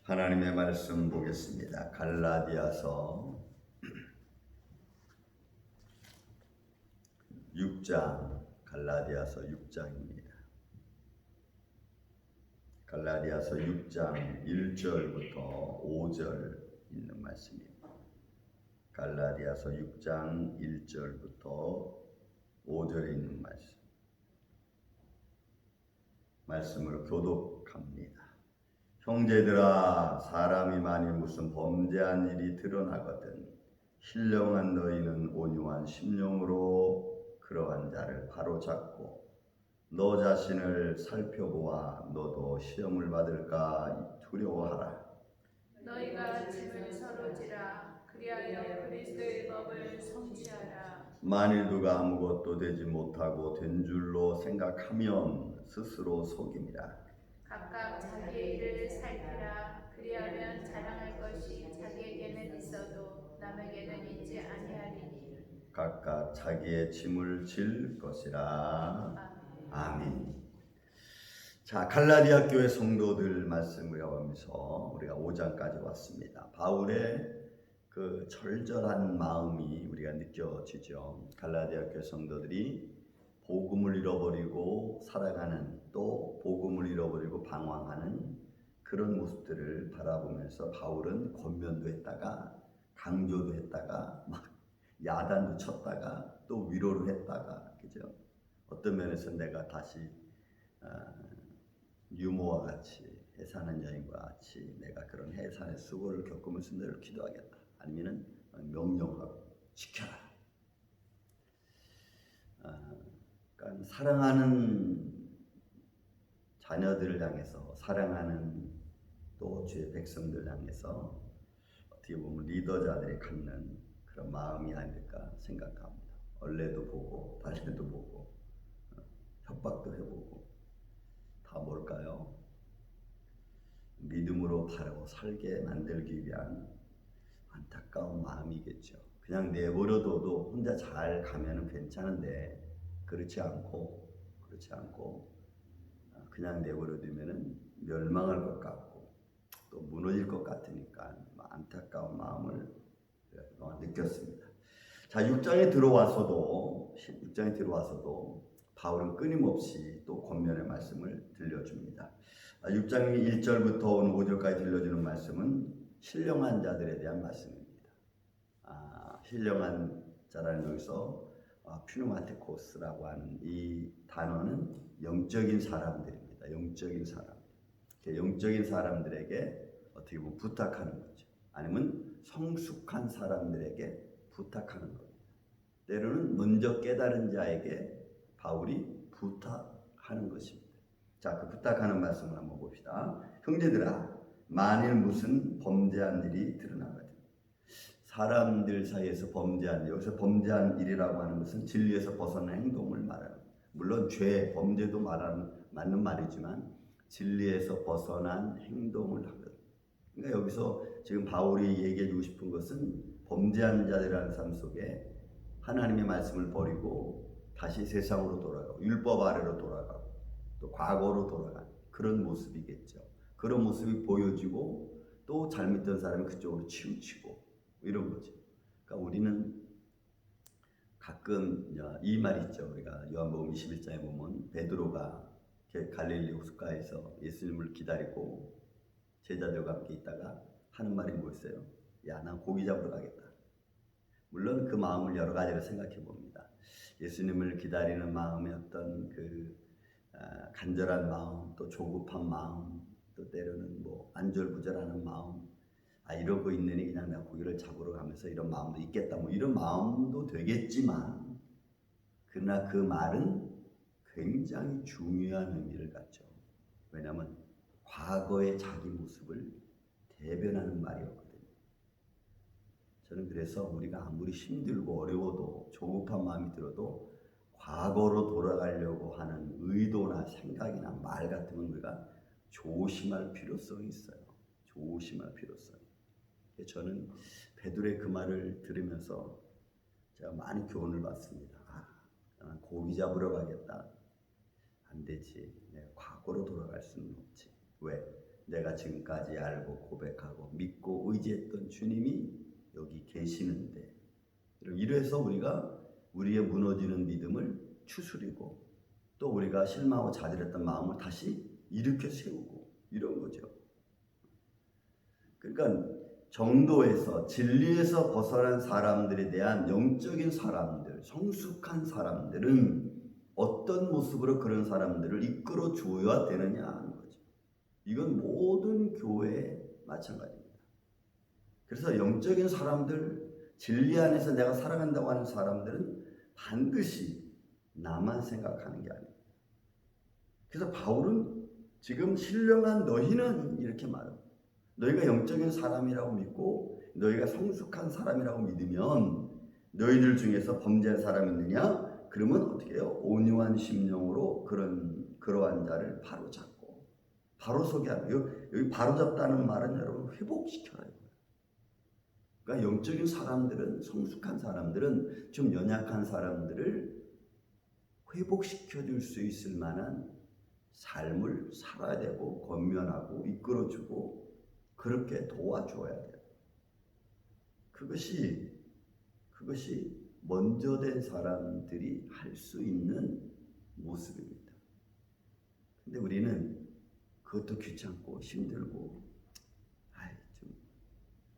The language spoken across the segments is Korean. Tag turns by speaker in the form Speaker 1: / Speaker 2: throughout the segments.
Speaker 1: 하나님의 말씀 보겠습니다. 갈라디아서 6장, 갈라디아서 6장입니다. 갈라디아서 6장 1절부터 5절 있는 말씀입니다. 갈라디아서 6장 1절부터 5절에 있는 말씀을 교독합니다. 형제들아, 사람이 만일 무슨 범죄한 일이 드러나거든 신령한 너희는 온유한 심령으로 그러한 자를 바로잡고 너 자신을 살펴보아 너도 시험을 받을까 두려워하라.
Speaker 2: 너희가 짐을 서로 지라. 그리하여 그리스도의 법을 성취하라.
Speaker 1: 만일 누가 아무것도 되지 못하고 된 줄로 생각하면 스스로 속임이라.
Speaker 2: 각각 자기의 일을 살피라. 그리하면 자랑할 것이 자기에게는 있어도 남에게는 있지 아니하리니.
Speaker 1: 각각 자기의 짐을 질 것이라. 아멘. 자, 갈라디아 교회 성도들 말씀을 하면서 우리가 5장까지 왔습니다. 바울의 그 절절한 마음이 우리가 느껴지죠. 갈라디아 교회 성도들이 복음을 잃어버리고 살아가는, 또 복음을 잃어버리고 방황하는 그런 모습들을 바라보면서 바울은 권면도 했다가 강조도 했다가 막 야단도 쳤다가 또 위로를 했다가, 그죠? 어떤 면에서 내가 다시 유모와 같이 해사하는 여인과 같이 내가 그런 해산의 수고를 겪으면서 늘 기도하겠다. 아니면은 명령하고 지켜라. 그러니까 사랑하는 자녀들을 향해서, 사랑하는 또 주의 백성들을 향해서 어떻게 보면 리더자들이 갖는 그런 마음이 아닐까 생각합니다. 얼레도 보고 달래도 보고 협박도 해보고 다 뭘까요? 믿음으로 바로 살게 만들기 위한 안타까운 마음이겠죠. 그냥 내버려둬도 혼자 잘 가면은 괜찮은데 그렇지 않고 그냥 내버려두면은 멸망할 것 같고 또 무너질 것 같으니까 안타까운 마음을 느꼈습니다. 자, 6장에 들어와서도 바울은 끊임없이 또 권면의 말씀을 들려줍니다. 6장 1절부터 5절까지 들려주는 말씀은 신령한 자들에 대한 말씀입니다. 신령한 자라는 여기서 퓨누마티코스라고 하는 이 단어는 영적인 사람들입니다. 영적인 사람들에게 어떻게 보면 부탁하는 거죠. 아니면 성숙한 사람들에게 부탁하는 겁니다. 때로는 먼저 깨달은 자에게 바울이 부탁하는 것입니다. 자, 그 부탁하는 말씀을 한번 봅시다. 형제들아, 만일 무슨 범죄한 일이 드러나거든. 사람들 사이에서 범죄한 일, 여기서 범죄한 일이라고 하는 것은 진리에서 벗어난 행동을 말하는, 물론 죄, 범죄도 맞는 말이지만 진리에서 벗어난 행동을 하거든. 그러니까 여기서 지금 바울이 얘기해주고 싶은 것은 범죄한 자들이라는 삶 속에 하나님의 말씀을 버리고 다시 세상으로 돌아가고 율법 아래로 돌아가고 또 과거로 돌아가는 그런 모습이겠죠. 그런 모습이 보여지고 또 잘못된 사람이 그쪽으로 치우치고 이런 거죠. 그러니까 우리는 가끔 이 말 있죠. 우리가 요한복음 21장에 보면 베드로가 갈릴리 호숫가에서 예수님을 기다리고 제자들과 함께 있다가 하는 말이 뭐였어요? 야, 난 고기 잡으러 가겠다. 물론 그 마음을 여러 가지로 생각해 봅니다. 예수님을 기다리는 마음의 어떤 그 간절한 마음, 또 조급한 마음, 또 때로는 뭐 안절부절하는 마음, 이런 거 있느니 그냥 내가 고기를 잡으러 가면서 이런 마음도 있겠다, 뭐 이런 마음도 되겠지만, 그러나 그 말은 굉장히 중요한 의미를 갖죠. 왜냐하면 과거의 자기 모습을 대변하는 말이었거든요. 저는 그래서 우리가 아무리 힘들고 어려워도 조급한 마음이 들어도 과거로 돌아가려고 하는 의도나 생각이나 말 같은 건 우리가 조심할 필요성이 있어요. 조심할 필요성이. 저는 베드로의 그 말을 들으면서 제가 많이 교훈을 받습니다. 나는 고기 잡으러 가겠다. 안 되지. 내가 과거로 돌아갈 수는 없지. 왜? 내가 지금까지 알고 고백하고 믿고 의지했던 주님이 여기 계시는데, 이래서 우리가 우리의 무너지는 믿음을 추스리고 또 우리가 실망하고 좌절했던 마음을 다시 일으켜 세우고 이런 거죠. 그러니까 정도에서 진리에서 벗어난 사람들에 대한 영적인 사람들, 성숙한 사람들은 어떤 모습으로 그런 사람들을 이끌어 주어야 되느냐 하는 거죠. 이건 모든 교회에 마찬가지입니다. 그래서 영적인 사람들, 진리 안에서 내가 살아간다고 하는 사람들은 반드시 나만 생각하는 게 아닙니다. 그래서 바울은 지금 신령한 너희는 이렇게 말합니다. 너희가 영적인 사람이라고 믿고 너희가 성숙한 사람이라고 믿으면 너희들 중에서 범죄한 사람이 있느냐? 그러면 어떻게 해요? 온유한 심령으로 그러한 자를 바로잡고 바로 서게 하고, 여기 바로잡다는 말은 여러분 회복시켜라. 그러니까 영적인 사람들은, 성숙한 사람들은 좀 연약한 사람들을 회복시켜 줄 수 있을 만한 삶을 살아야 되고 권면하고 이끌어주고 그렇게 도와줘야 돼요. 그것이 먼저 된 사람들이 할 수 있는 모습입니다. 근데 우리는 그것도 귀찮고 힘들고 좀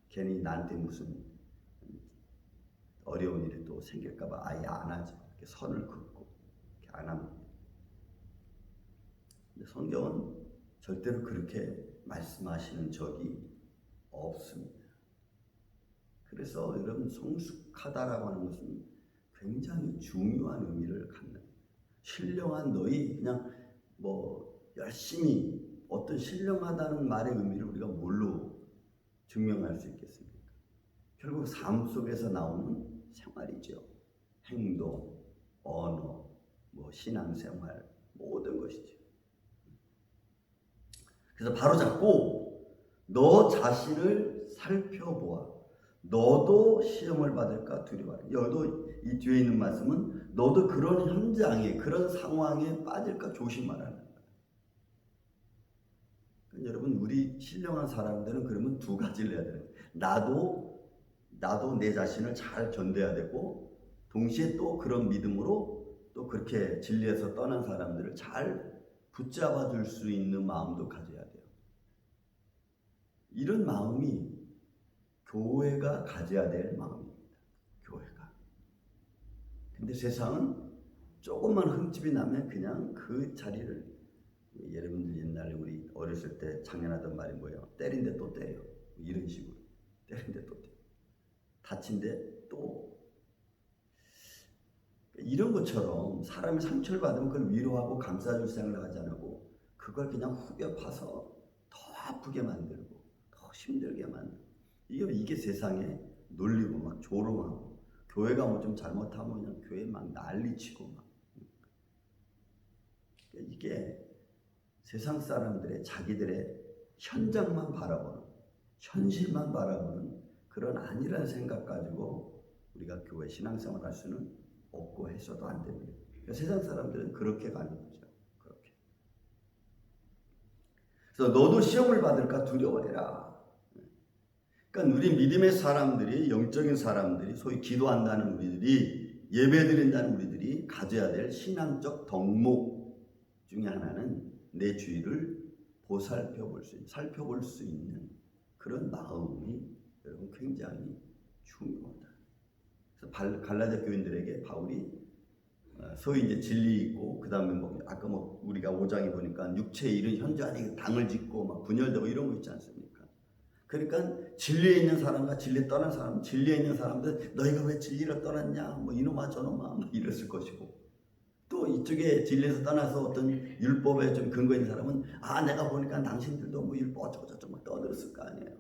Speaker 1: 괜히 나한테 무슨 어려운 일이 또 생길까봐 아예 안 하죠. 이렇게 선을 긋고 이렇게 안 합니다. 근데 성경은 절대로 그렇게 말씀하시는 적이 없습니다. 그래서 여러분, 성숙하다라고 하는 것은 굉장히 중요한 의미를 갖는, 신령한 너희, 그냥 열심히, 어떤 신령하다는 말의 의미를 우리가 뭘로 증명할 수 있겠습니까? 결국 삶 속에서 나오는 생활이죠. 행동, 언어, 신앙생활, 모든 것이죠. 그래서 바로잡고 너 자신을 살펴보아. 너도 시험을 받을까 두려워하라. 여기도 이 뒤에 있는 말씀은 너도 그런 현장에, 그런 상황에 빠질까 조심하라는 거예요. 그러니까 여러분, 우리 신령한 사람들은 그러면 두 가지를 해야 돼요. 나도 내 자신을 잘 견뎌야 되고, 동시에 또 그런 믿음으로 또 그렇게 진리에서 떠난 사람들을 잘 붙잡아 줄 수 있는 마음도 가져야 돼요. 이런 마음이 교회가 가져야 될 마음입니다. 교회가. 근데 세상은 조금만 흠집이 나면 그냥 그 자리를, 여러분들 옛날에 우리 어렸을 때 장난하던 말이 뭐예요? 때린데 또 때려. 이런 식으로. 때린데 또 때려. 다친데 또. 이런 것처럼 사람이 상처를 받으면 그걸 위로하고 감싸줄 생각을 하지 않고 그걸 그냥 후벼 파서 더 아프게 만들고 더 힘들게 만들고, 이게 세상의 논리고 막 조롱하고, 교회가 좀 잘못하면 그냥 교회 막 난리치고 막. 이게 세상 사람들의 자기들의 현장만 바라보는, 현실만 바라보는 그런 아니라는 생각 가지고 우리가 교회 신앙생활 할 수는 없고 해서도 안 됩니다. 그러니까 세상 사람들은 그렇게 가는 거죠. 그렇게. 그래서 너도 시험을 받을까 두려워해라. 그러니까 우리 믿음의 사람들이, 영적인 사람들이, 소위 기도한다는 우리들이, 예배드린다는 우리들이 가져야 될 신앙적 덕목 중에 하나는 내 주위를 살펴볼 수 있는 그런 마음이 여러분 굉장히 중요하다. 그래서 갈라디아 교인들에게 바울이 소위 이제 진리 있고, 그 다음에 아까 우리가 5장에 보니까 육체의 일은 현저하게 당을 짓고 막 분열되고 이런 거 있지 않습니까? 그러니까 진리에 있는 사람과 진리 떠난 사람, 진리에 있는 사람들 너희가 왜 진리를 떠났냐, 이놈아 저놈아 이랬을 것이고, 또 이쪽에 진리에서 떠나서 어떤 율법에 좀 근거 있는 사람은 내가 보니까 당신들도 율법 어쩌고저쩌고 막 떠들었을 거 아니에요.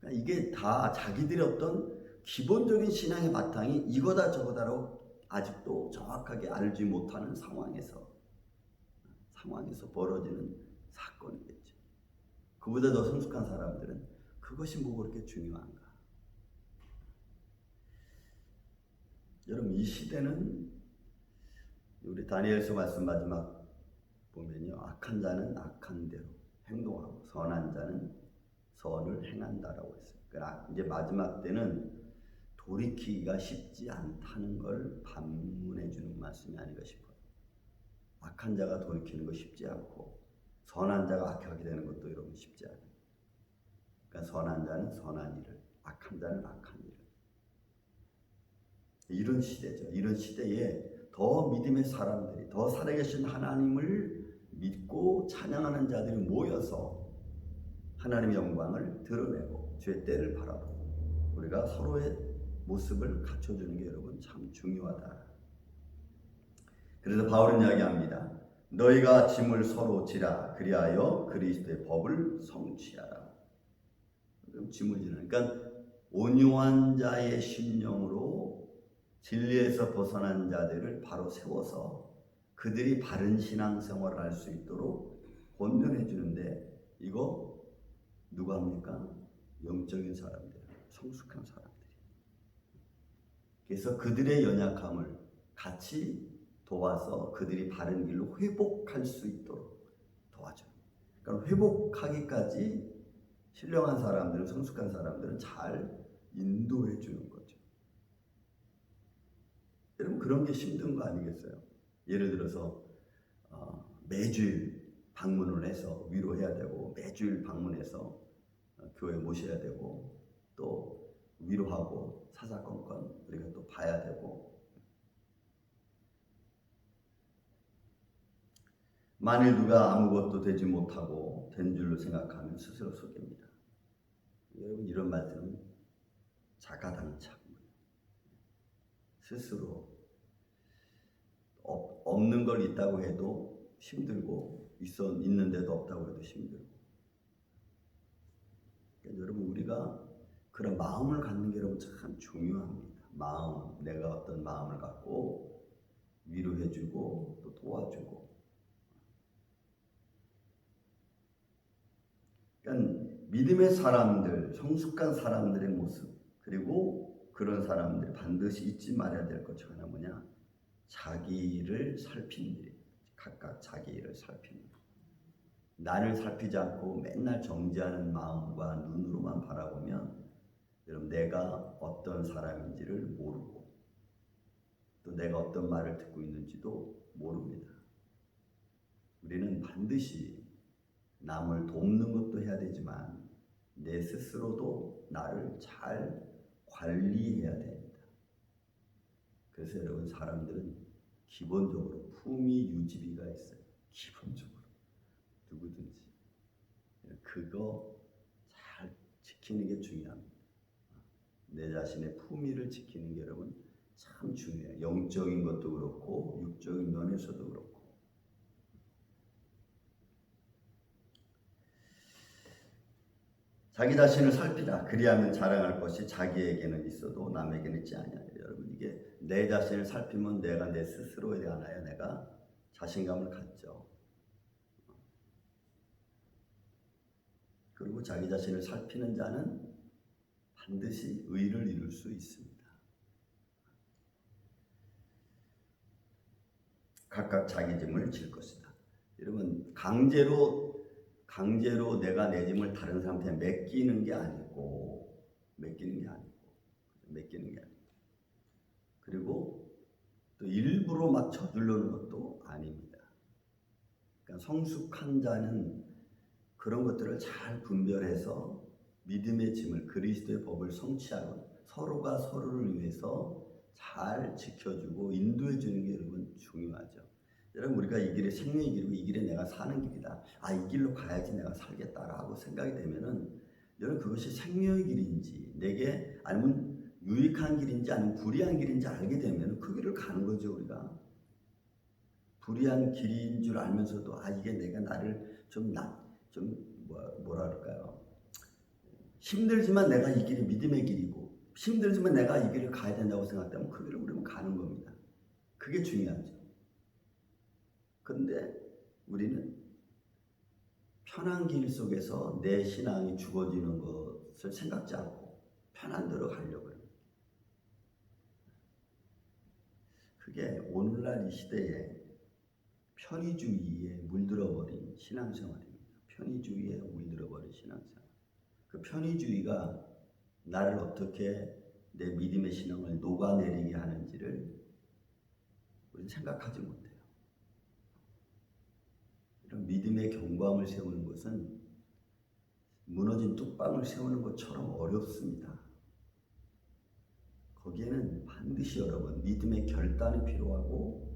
Speaker 1: 그러니까 이게 다 자기들의 어떤 기본적인 신앙의 바탕이 이거다 저거다라고 아직도 정확하게 알지 못하는 상황에서 벌어지는 사건이겠죠. 그보다 더 성숙한 사람들은 그것이 그렇게 중요한가? 여러분, 이 시대는 우리 다니엘서 말씀 마지막 보면요, 악한 자는 악한 대로 행동하고 선한 자는 선을 행한다라고 했어요. 그러니까 이제 마지막 때는 돌이키기가 쉽지 않다는 걸 반문해 주는 말씀이 아닌가 싶어요. 악한 자가 돌이키는 거 쉽지 않고 선한 자가 악하게 되는 것도 여러분 쉽지 않아요. 그러니까 선한 자는 선한 일을, 악한 자는 악한 일을. 이런 시대죠. 이런 시대에 더 믿음의 사람들이, 더 살아계신 하나님을 믿고 찬양하는 자들이 모여서 하나님의 영광을 드러내고 주의 때를 바라보고 우리가 서로의 모습을 갖춰주는 게 여러분 참 중요하다. 그래서 바울은 이야기합니다. 너희가 짐을 서로 지라 그리하여 그리스도의 법을 성취하라. 짐을 지는, 그러니까 온유한 자의 심령으로 진리에서 벗어난 자들을 바로 세워서 그들이 바른 신앙생활을 할 수 있도록 권면해 주는데, 이거 누가 합니까? 영적인 사람들, 성숙한 사람들이. 그래서 그들의 연약함을 같이 도와서 그들이 바른 길로 회복할 수 있도록 도와줘요. 그러니까 회복하기까지 신령한 사람들은, 성숙한 사람들은 잘 인도해 주는 거죠. 여러분, 그런 게 힘든 거 아니겠어요? 예를 들어서 매주일 방문을 해서 위로해야 되고, 매주일 방문해서 교회 모셔야 되고, 또 위로하고 사사건건 우리가 또 봐야 되고, 만일 누가 아무것도 되지 못하고 된 줄로 생각하면 스스로 속입니다. 여러분, 이런 말씀은 자가당착. 스스로 없는 걸 있다고 해도 힘들고, 있는데도 없다고 해도 힘들고. 그러니까 여러분, 우리가 그런 마음을 갖는 게 여러분 참 중요합니다. 마음, 내가 어떤 마음을 갖고 위로해주고 또 도와주고. 그러니까 믿음의 사람들, 성숙한 사람들의 모습, 그리고 그런 사람들이 반드시 잊지 말아야 될 것 중 하나 뭐냐? 자기를 살피는 일이에요. 각각 자기 일을 살피는 일. 나를 살피지 않고 맨날 정죄하는 마음과 눈으로만 바라보면 여러분, 내가 어떤 사람인지를 모르고 또 내가 어떤 말을 듣고 있는지도 모릅니다. 우리는 반드시 남을 돕는 것도 해야 되지만 내 스스로도 나를 잘 관리해야 됩니다. 그래서 여러분, 사람들은 기본적으로 품위 유지비가 있어요. 기본적으로 누구든지 그거 잘 지키는 게 중요합니다. 내 자신의 품위를 지키는 게 여러분 참 중요해요. 영적인 것도 그렇고 육적인 면에서도 그렇고. 자기 자신을 살피라. 그리하면 자랑할 것이 자기에게는 있어도 남에게는 있지 아니하리라. 여러분, 이게 내 자신을 살피면 내가 내 스스로에 대하여 내가 자신감을 갖죠. 그리고 자기 자신을 살피는 자는 반드시 의를 이룰 수 있습니다. 각각 자기 짐을 질 것이다. 여러분, 강제로 내가 내 짐을 다른 사람한테 맡기는 게 아니고, 그리고 또 일부러 막 저주르는 것도 아닙니다. 그러니까 성숙한 자는 그런 것들을 잘 분별해서 믿음의 짐을, 그리스도의 법을 성취하고 서로가 서로를 위해서 잘 지켜주고 인도해 주는 게 여러분 중요하죠. 여러분, 우리가 이 길이 생명의 길이고 이 길이 내가 사는 길이다. 이 길로 가야지 내가 살겠다라고 생각이 되면은 여러분, 그것이 생명의 길인지 내게 아니면 유익한 길인지 아니면 불의한 길인지 알게 되면 그 길을 가는 거죠. 우리가 불의한 길인 줄 알면서도 이게 내가 나를 뭐랄까요, 힘들지만 내가 이 길이 믿음의 길이고 힘들지만 내가 이 길을 가야 된다고 생각하면 그 길을 우리는 가는 겁니다. 그게 중요하죠. 그런데 우리는 편한 길 속에서 내 신앙이 죽어지는 것을 생각지 않고 편한 대로 가려고 해요. 그게 오늘날 이 시대에 편의주의에 물들어버린 신앙생활입니다. 편의주의에 물들어버린 신앙생활. 그 편의주의가 나를 어떻게 내 믿음의 신앙을 녹아내리게 하는지를 우리는 생각하지 못해요. 이런 믿음의 경광을 세우는 것은 무너진 뚝방을 세우는 것처럼 어렵습니다. 거기에는 반드시 여러분 믿음의 결단이 필요하고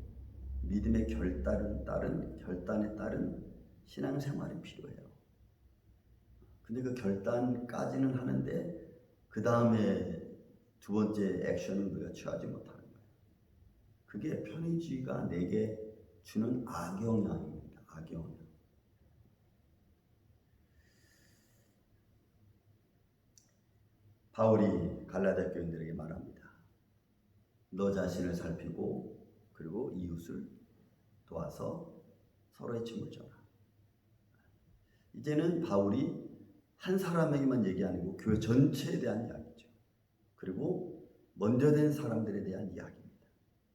Speaker 1: 믿음의 결단에 따른 신앙생활이 필요해요. 근데 그 결단까지는 하는데 그 다음에 두 번째 액션은 우리가 취하지 못하는 거예요. 그게 편의주의가 내게 주는 악영향입니다. 악영향. 바울이 갈라디아 교인들에게 말합니다. 너 자신을 살피고 그리고 이웃을 도와서 서로의 짐을 져라. 이제는 바울이 한 사람에게만 얘기 아니고 교회 전체에 대한 이야기죠. 그리고 먼저 된 사람들에 대한 이야기입니다.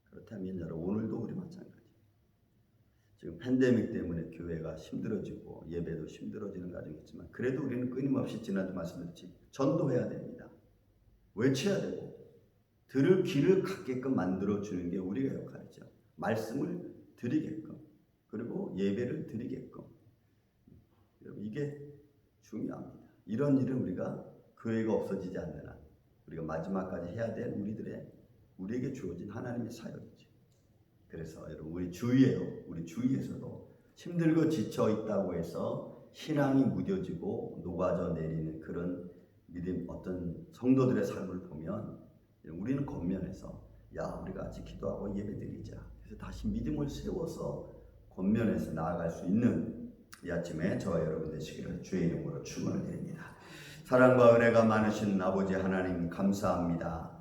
Speaker 1: 그렇다면 여러분 오늘도 우리 마찬가지. 지금 팬데믹 때문에 교회가 힘들어지고 예배도 힘들어지는 과정이 있지만 그래도 우리는 끊임없이 지난주 말씀드렸지 전도해야 됩니다. 외쳐야 되고 들을 귀를 갖게끔 만들어주는 게 우리가 역할이죠. 말씀을 드리게끔 그리고 예배를 드리게끔 여러분 이게 중요합니다. 이런 일은 우리가 교회가 없어지지 않는 한 우리가 마지막까지 해야 될 우리에게 주어진 하나님의 사역이죠. 그래서 여러분 우리 주위에서도 힘들고 지쳐 있다고 해서 신앙이 무뎌지고 녹아져 내리는 그런 믿음 어떤 성도들의 삶을 보면 우리는 겉면에서 우리가 같이 기도하고 예배드리자. 그래서 다시 믿음을 세워서 겉면에서 나아갈 수 있는 이 아침에 저와 여러분 되시기를 주의 이름으로 축원을 드립니다. 사랑과 은혜가 많으신 아버지 하나님 감사합니다.